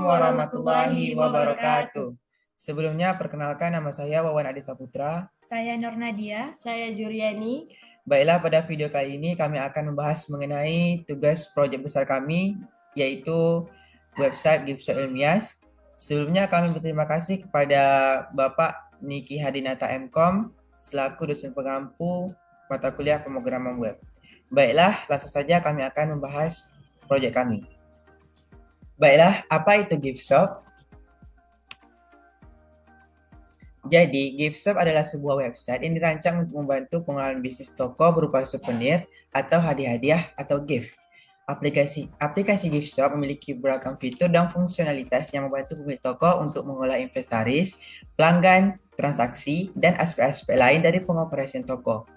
warahmatullahi wabarakatuh. Sebelumnya, perkenalkan nama saya Wawan Adi Saputra. Saya Nur Nadia. Saya Juriani. Baiklah, pada video kali ini kami akan membahas mengenai tugas proyek besar kami, yaitu website GIFSOP Ilmias. Sebelumnya kami berterima kasih kepada Bapak Niki Hadinata MKOM selaku dosen pengampu mata kuliah pemrograman web. Baiklah, langsung saja kami akan membahas proyek kami. Baiklah, apa itu GIFSOP? Jadi, GIFSOP adalah sebuah website yang dirancang untuk membantu pengelolaan bisnis toko berupa souvenir atau hadiah-hadiah atau gift. Aplikasi GIFSOP memiliki beragam fitur dan fungsionalitas yang membantu pemilik toko untuk mengolah inventaris, pelanggan, transaksi, dan aspek-aspek lain dari pengoperasian toko.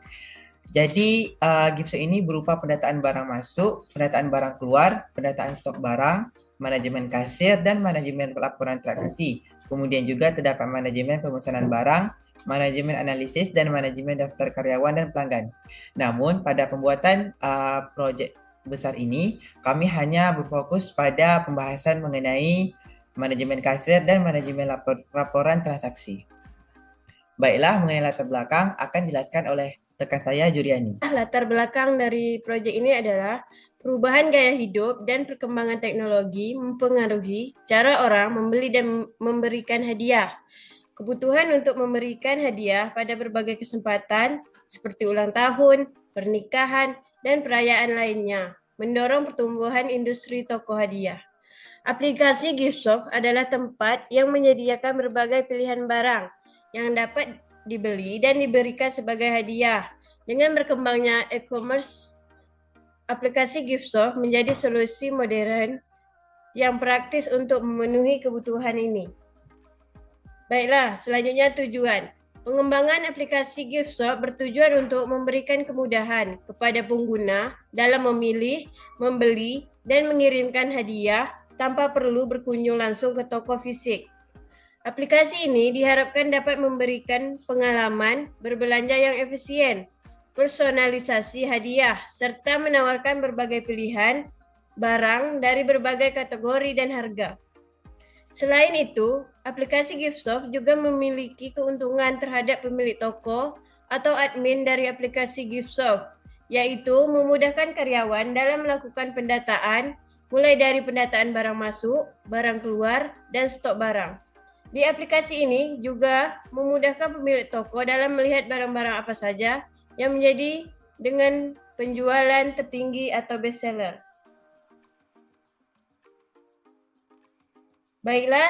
Jadi, GIFSOP ini berupa pendataan barang masuk, pendataan barang keluar, pendataan stok barang, manajemen kasir, dan manajemen laporan transaksi. Kemudian juga terdapat manajemen pemesanan barang, manajemen analisis, dan manajemen daftar karyawan dan pelanggan. Namun, pada pembuatan proyek besar ini, kami hanya berfokus pada pembahasan mengenai manajemen kasir dan manajemen laporan transaksi. Baiklah, mengenai latar belakang akan dijelaskan oleh rekan saya, Juriani. Latar belakang dari proyek ini adalah perubahan gaya hidup dan perkembangan teknologi mempengaruhi cara orang membeli dan memberikan hadiah. Kebutuhan untuk memberikan hadiah pada berbagai kesempatan seperti ulang tahun, pernikahan, dan perayaan lainnya mendorong pertumbuhan industri toko hadiah. Aplikasi GIFSOP adalah tempat yang menyediakan berbagai pilihan barang yang dapat dibeli dan diberikan sebagai hadiah. Dengan berkembangnya e-commerce, aplikasi GIFSOP menjadi solusi modern yang praktis untuk memenuhi kebutuhan ini. Baiklah, selanjutnya tujuan. Pengembangan aplikasi GIFSOP bertujuan untuk memberikan kemudahan kepada pengguna dalam memilih, membeli, dan mengirimkan hadiah tanpa perlu berkunjung langsung ke toko fisik. Aplikasi ini diharapkan dapat memberikan pengalaman berbelanja yang efisien, personalisasi hadiah, serta menawarkan berbagai pilihan barang dari berbagai kategori dan harga. Selain itu, aplikasi GIFSOP juga memiliki keuntungan terhadap pemilik toko atau admin dari aplikasi GIFSOP, yaitu memudahkan karyawan dalam melakukan pendataan, mulai dari pendataan barang masuk, barang keluar, dan stok barang. Di aplikasi ini juga memudahkan pemilik toko dalam melihat barang-barang apa saja yang menjadi dengan penjualan tertinggi atau bestseller. Baiklah,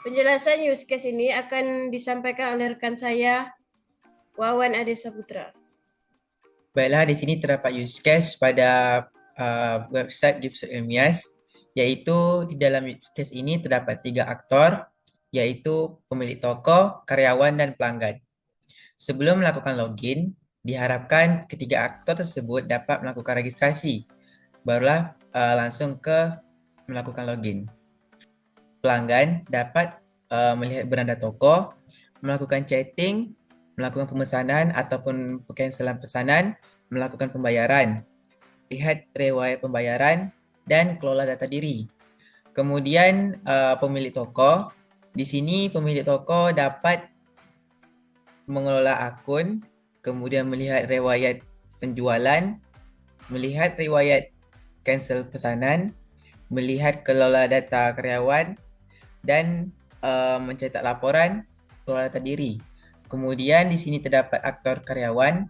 penjelasan use case ini akan disampaikan oleh rekan saya, Wawan Adi Saputra. Baiklah, di sini terdapat use case pada website GIFSOP Ilmias, yaitu di dalam use case ini terdapat 3 aktor, yaitu pemilik toko, karyawan, dan pelanggan. Sebelum melakukan login, diharapkan ketiga aktor tersebut dapat melakukan registrasi, barulah langsung ke melakukan login. Pelanggan dapat melihat beranda toko, melakukan chatting, melakukan pemesanan ataupun cancelan pesanan, melakukan pembayaran, lihat riwayat pembayaran, dan kelola data diri. Kemudian pemilik toko, di sini pemilik toko dapat mengelola akun, kemudian melihat riwayat penjualan, melihat riwayat cancel pesanan, melihat kelola data karyawan, dan mencetak laporan kelola data diri. Kemudian di sini terdapat aktor karyawan.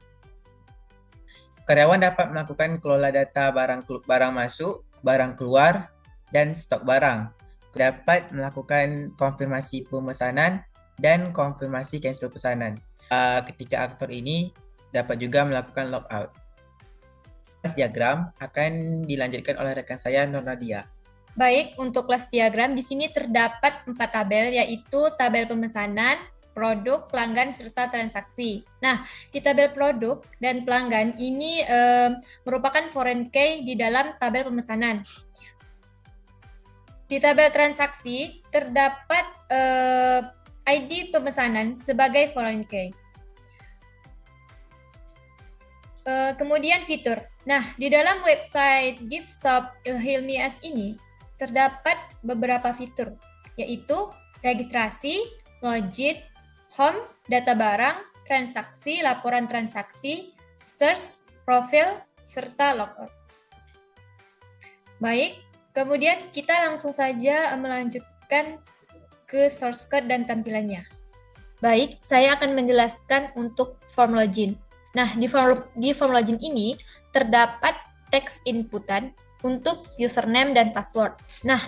Karyawan dapat melakukan kelola data barang masuk, barang keluar, dan stok barang. Dapat melakukan konfirmasi pemesanan dan konfirmasi cancel pesanan. Ketiga aktor ini dapat juga melakukan logout. Kelas diagram akan dilanjutkan oleh rekan saya, Nur Nadia. Baik, untuk kelas diagram di sini terdapat 4 tabel, yaitu tabel pemesanan, produk, pelanggan, serta transaksi. Nah, di tabel produk dan pelanggan ini merupakan foreign key di dalam tabel pemesanan. Di tabel transaksi terdapat ID pemesanan sebagai foreign key. Kemudian fitur. Nah, di dalam website GIFSOP Ilmias ini terdapat beberapa fitur, yaitu registrasi, login, home, data barang, transaksi, laporan transaksi, search, profil, serta logout. Baik, kemudian kita langsung saja melanjutkan ke source code dan tampilannya. Baik, saya akan menjelaskan untuk form login. Nah, di form login ini terdapat teks inputan untuk username dan password. Nah,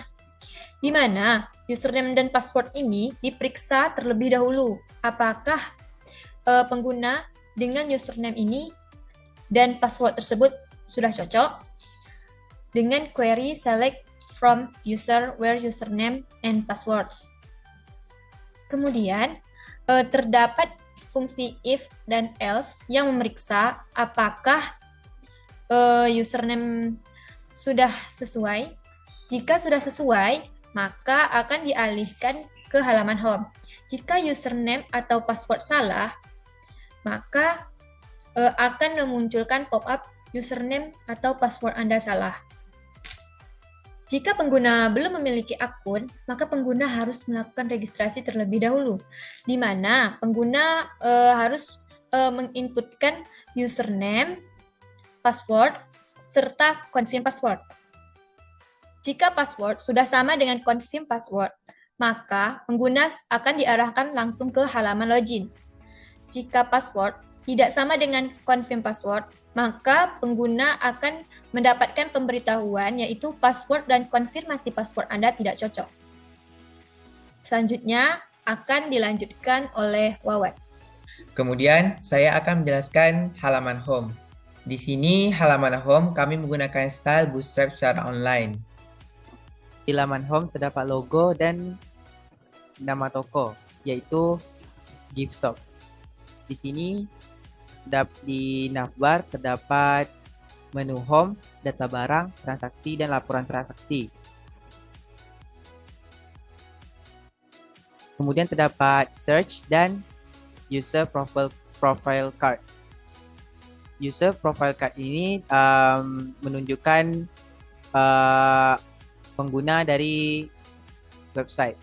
di mana username dan password ini diperiksa terlebih dahulu. Apakah pengguna dengan username ini dan password tersebut sudah cocok dengan query select from user where username and password. Kemudian, terdapat fungsi if dan else yang memeriksa apakah username sudah sesuai. Jika sudah sesuai, maka akan dialihkan ke halaman home. Jika username atau password salah, maka akan memunculkan pop-up username atau password Anda salah. Jika pengguna belum memiliki akun, maka pengguna harus melakukan registrasi terlebih dahulu, di mana pengguna harus menginputkan username, password, serta confirm password. Jika password sudah sama dengan confirm password, maka pengguna akan diarahkan langsung ke halaman login. Jika password tidak sama dengan confirm password, maka pengguna akan mendapatkan pemberitahuan yaitu password dan konfirmasi password Anda tidak cocok. Selanjutnya akan dilanjutkan oleh Wawan. Kemudian saya akan menjelaskan halaman home. Di sini halaman home kami menggunakan style Bootstrap secara online. Di halaman home terdapat logo dan nama toko, yaitu Giftshop. Di sini di navbar terdapat menu home, data barang, transaksi, dan laporan transaksi. Kemudian terdapat search dan user profile card. User profile card ini menunjukkan pengguna dari website.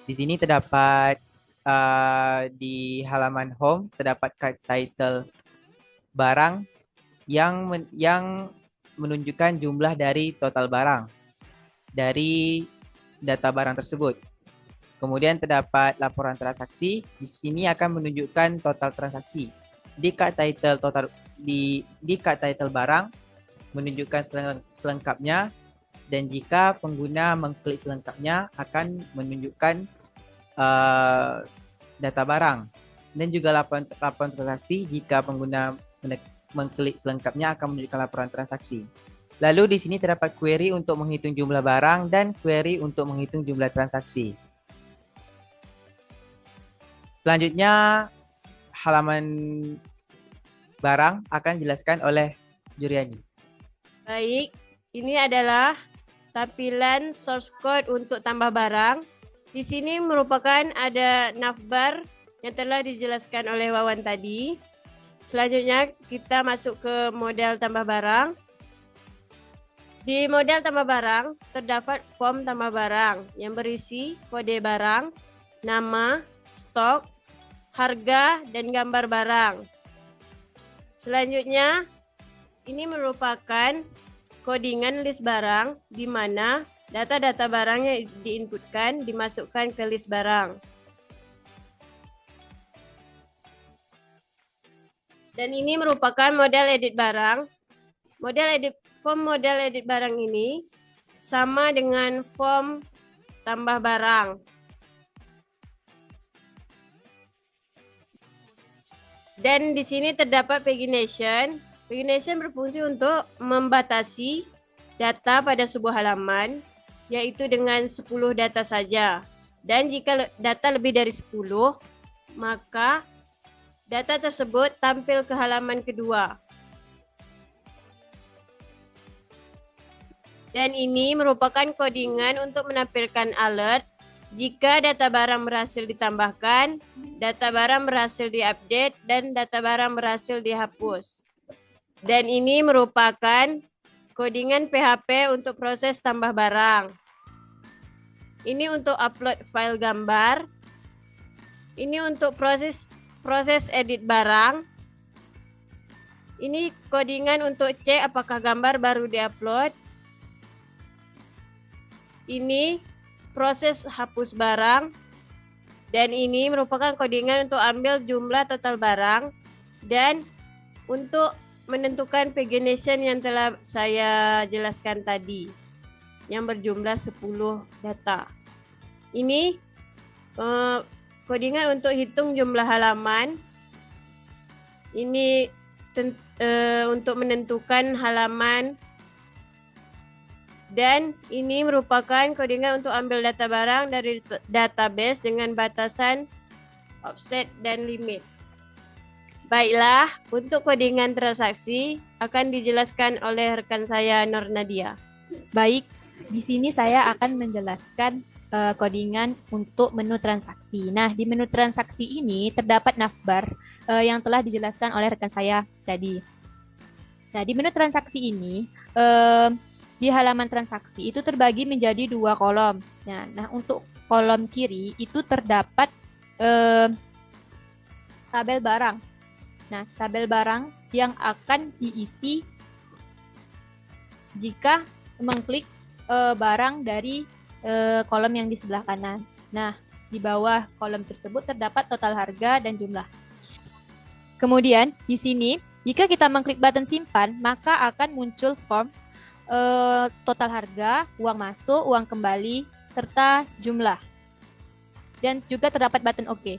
Di sini terdapat di halaman home terdapat card title barang yang menunjukkan jumlah dari total barang dari data barang tersebut. Kemudian terdapat laporan transaksi. Di sini akan menunjukkan total transaksi. Di card title total di card title barang menunjukkan selengkapnya, dan jika pengguna mengklik selengkapnya akan menunjukkan data barang, dan juga laporan transaksi. Jika pengguna mengklik selengkapnya akan menunjukkan laporan transaksi. Lalu di sini terdapat query untuk menghitung jumlah barang dan query untuk menghitung jumlah transaksi. Selanjutnya halaman barang akan dijelaskan oleh Juriani. Baik, ini adalah tampilan source code untuk tambah barang. Di sini merupakan ada navbar yang telah dijelaskan oleh Wawan tadi. Selanjutnya kita masuk ke model tambah barang. Di model tambah barang terdapat form tambah barang yang berisi kode barang, nama, stok, harga, dan gambar barang. Selanjutnya, ini merupakan codingan list barang di mana data-data barang yang diinputkan dimasukkan ke list barang. Dan ini merupakan model edit barang. Form model edit barang ini sama dengan form tambah barang. Dan di sini terdapat pagination. Pagination berfungsi untuk membatasi data pada sebuah halaman, yaitu dengan 10 data saja. Dan jika data lebih dari 10, maka data tersebut tampil ke halaman kedua. Dan ini merupakan codingan untuk menampilkan alert jika data barang berhasil ditambahkan, data barang berhasil diupdate, dan data barang berhasil dihapus. Dan ini merupakan codingan PHP untuk proses tambah barang. Ini untuk upload file gambar. Ini untuk proses edit barang. Ini codingan untuk cek apakah gambar baru diupload. Ini proses hapus barang. Dan ini merupakan codingan untuk ambil jumlah total barang dan untuk menentukan pagination yang telah saya jelaskan tadi yang berjumlah 10 data. Ini codingan untuk hitung jumlah halaman. Ini untuk menentukan halaman. Dan ini merupakan codingan untuk ambil data barang dari database dengan batasan offset dan limit. Baiklah, untuk codingan transaksi akan dijelaskan oleh rekan saya Nur Nadia. Baik, di sini saya akan menjelaskan codingan untuk menu transaksi. Nah, di menu transaksi ini terdapat navbar yang telah dijelaskan oleh rekan saya tadi. Nah, di menu transaksi ini di halaman transaksi itu terbagi menjadi 2 kolom. Nah, untuk kolom kiri itu terdapat tabel barang. Nah, tabel barang yang akan diisi jika mengklik barang dari kolom yang di sebelah kanan. Nah, di bawah kolom tersebut terdapat total harga dan jumlah. Kemudian, di sini jika kita mengklik button simpan, maka akan muncul form total harga, uang masuk, uang kembali, serta jumlah. Dan juga terdapat button OK.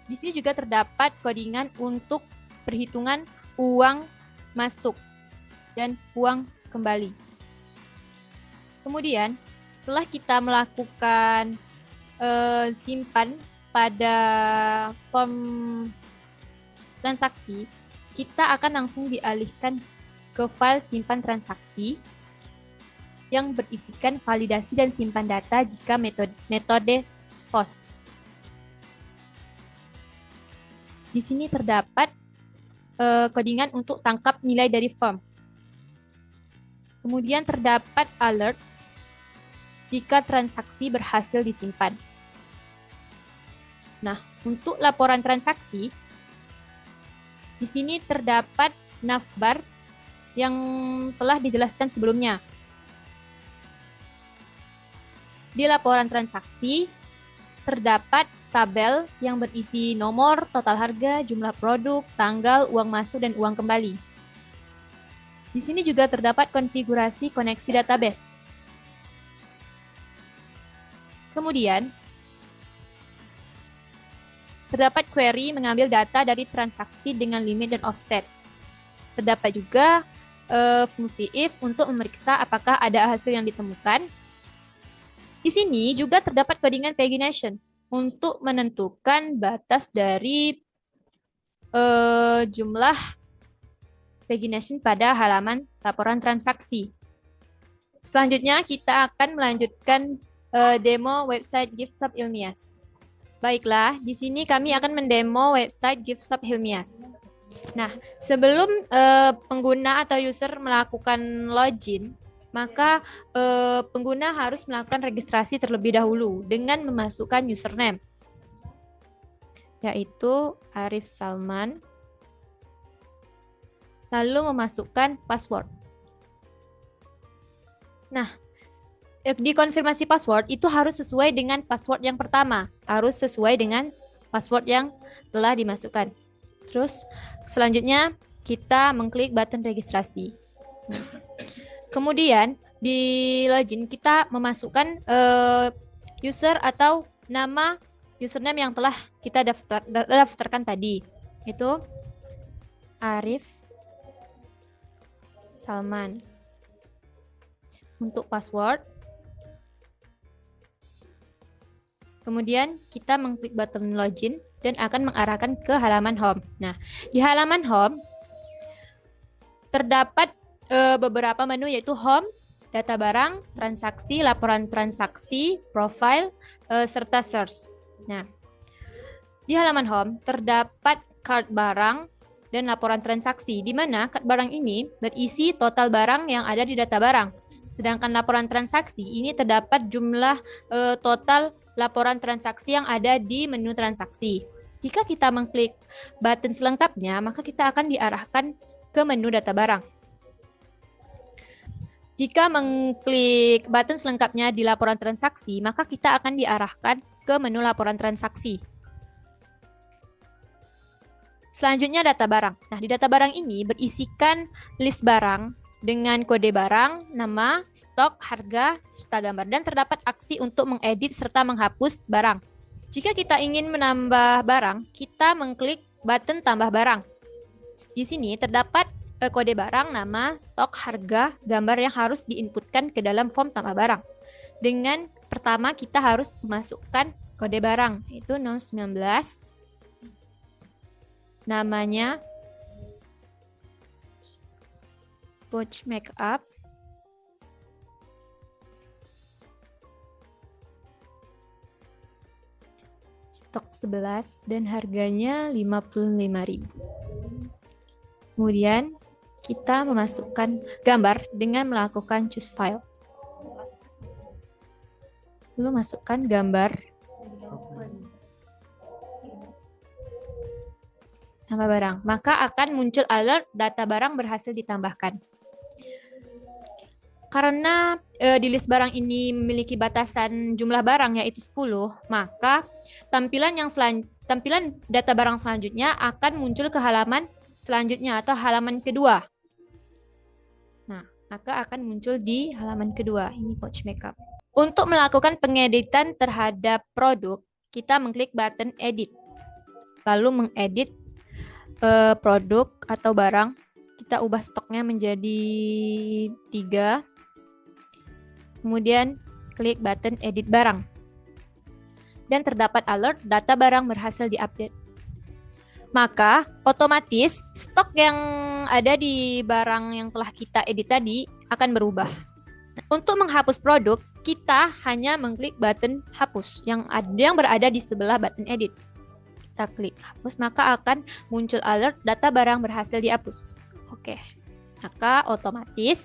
Di sini juga terdapat codingan untuk perhitungan uang masuk dan uang kembali. Kemudian, setelah kita melakukan simpan pada form transaksi, kita akan langsung dialihkan ke file simpan transaksi yang berisikan validasi dan simpan data jika metode POS. Di sini terdapat codingan untuk tangkap nilai dari form. Kemudian terdapat alert jika transaksi berhasil disimpan. Nah, untuk laporan transaksi, di sini terdapat navbar yang telah dijelaskan sebelumnya. Di laporan transaksi, terdapat tabel yang berisi nomor, total harga, jumlah produk, tanggal, uang masuk, dan uang kembali. Di sini juga terdapat konfigurasi koneksi database. Kemudian, terdapat query mengambil data dari transaksi dengan limit dan offset. Terdapat juga fungsi if untuk memeriksa apakah ada hasil yang ditemukan. Di sini juga terdapat codingan pagination untuk menentukan batas dari jumlah pagination pada halaman laporan transaksi. Selanjutnya kita akan melanjutkan demo website GiftShop Ilmias. Baiklah, di sini kami akan mendemo website GiftShop Hilmias. Nah, sebelum pengguna atau user melakukan login, maka pengguna harus melakukan registrasi terlebih dahulu dengan memasukkan username, yaitu Arif Salman, lalu memasukkan password. Nah, di konfirmasi password itu harus sesuai dengan password yang pertama, harus sesuai dengan password yang telah dimasukkan. Terus selanjutnya kita mengklik button registrasi. Kemudian di login kita memasukkan user atau nama username yang telah kita daftarkan tadi. Itu Arif Salman. Untuk password, kemudian kita mengklik button login dan akan mengarahkan ke halaman home. Nah, di halaman home terdapat beberapa menu yaitu home, data barang, transaksi, laporan transaksi, profile, serta search. Nah, di halaman home terdapat cart barang dan laporan transaksi, di mana card barang ini berisi total barang yang ada di data barang. Sedangkan laporan transaksi ini terdapat jumlah total laporan transaksi yang ada di menu transaksi. Jika kita mengklik button selengkapnya, maka kita akan diarahkan ke menu data barang. Jika mengklik button selengkapnya di laporan transaksi, maka kita akan diarahkan ke menu laporan transaksi. Selanjutnya data barang. Nah, di data barang ini berisikan list barang dengan kode barang, nama, stok, harga, serta gambar, dan terdapat aksi untuk mengedit serta menghapus barang. Jika kita ingin menambah barang, kita mengklik button tambah barang. Di sini terdapat kode barang, nama, stok, harga, gambar yang harus diinputkan ke dalam form tambah barang. Dengan pertama kita harus memasukkan kode barang, yaitu 019, namanya Pouch Makeup, stok 11 dan harganya 55.000. Kemudian kita memasukkan gambar dengan melakukan choose file. Lalu masukkan gambar nama barang. Maka akan muncul alert data barang berhasil ditambahkan. Karena di list barang ini memiliki batasan jumlah barang yaitu 10, maka tampilan data barang selanjutnya akan muncul ke halaman selanjutnya atau halaman kedua. Nah, maka akan muncul di halaman kedua. Ini Pouch Makeup. Untuk melakukan pengeditan terhadap produk, kita mengklik button edit. Lalu mengedit produk atau barang. Kita ubah stoknya menjadi 3. Kemudian klik button edit barang. Dan terdapat alert data barang berhasil diupdate. Maka otomatis stok yang ada di barang yang telah kita edit tadi akan berubah. Untuk menghapus produk, kita hanya mengklik button hapus yang berada di sebelah button edit. Kita klik hapus, maka akan muncul alert data barang berhasil dihapus. Oke. Maka otomatis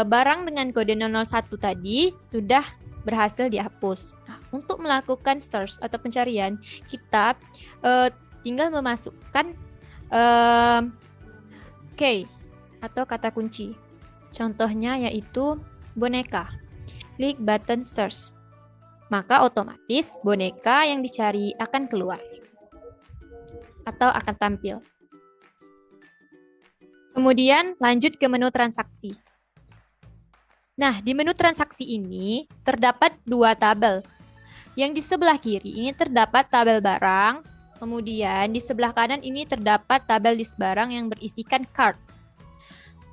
barang dengan kode 001 tadi sudah berhasil dihapus. Nah, untuk melakukan search atau pencarian, kita tinggal memasukkan key atau kata kunci. Contohnya yaitu boneka. Klik button search. Maka otomatis boneka yang dicari akan keluar atau akan tampil. Kemudian lanjut ke menu transaksi. Nah, di menu transaksi ini terdapat 2 tabel. Yang di sebelah kiri ini terdapat tabel barang. Kemudian di sebelah kanan ini terdapat tabel list barang yang berisikan card.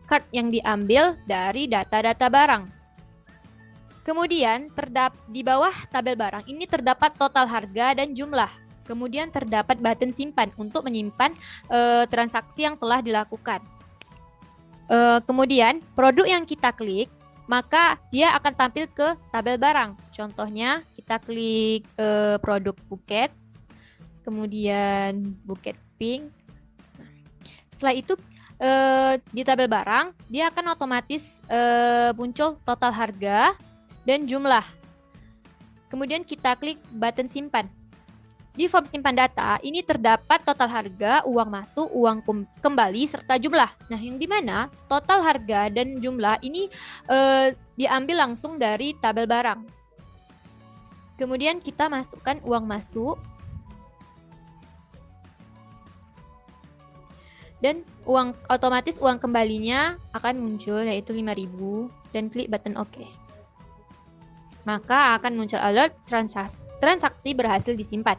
Card yang diambil dari data-data barang. Kemudian di bawah tabel barang ini terdapat total harga dan jumlah. Kemudian terdapat button simpan untuk menyimpan transaksi yang telah dilakukan. Kemudian produk yang kita klik, maka dia akan tampil ke tabel barang. Contohnya kita klik produk buket. Kemudian buket pink. Setelah itu di tabel barang dia akan otomatis muncul total harga dan jumlah. Kemudian kita klik button simpan. Di form simpan data ini terdapat total harga, uang masuk, uang kembali serta jumlah. Nah, yang dimana total harga dan jumlah ini diambil langsung dari tabel barang. Kemudian kita masukkan uang masuk. Dan otomatis uang kembalinya akan muncul yaitu 5.000 dan klik button OK. Maka akan muncul alert transaksi berhasil disimpan.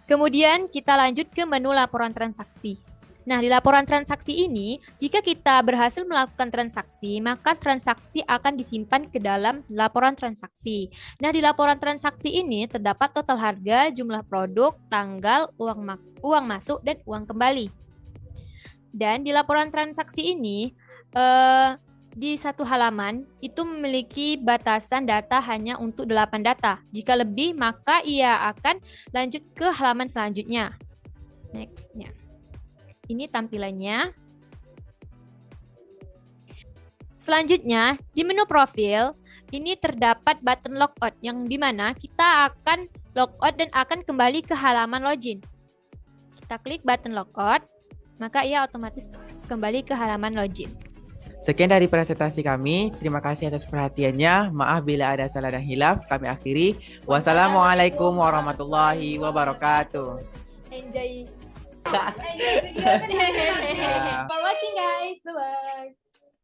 Kemudian kita lanjut ke menu laporan transaksi. Nah, di laporan transaksi ini, jika kita berhasil melakukan transaksi, maka transaksi akan disimpan ke dalam laporan transaksi. Nah, di laporan transaksi ini terdapat total harga, jumlah produk, tanggal, uang masuk, dan uang kembali. Dan di laporan transaksi ini, di satu halaman itu memiliki batasan data hanya untuk 8 data. Jika lebih, maka ia akan lanjut ke halaman selanjutnya. Next-nya. Ini tampilannya. Selanjutnya, di menu profil, ini terdapat button logout yang dimana kita akan logout dan akan kembali ke halaman login. Kita klik button logout, maka ia otomatis kembali ke halaman login. Sekian dari presentasi kami. Terima kasih atas perhatiannya. Maaf bila ada salah dan hilaf. Kami akhiri. Wassalamualaikum warahmatullahi wabarakatuh. Enjoy. For watching guys. Bye-bye.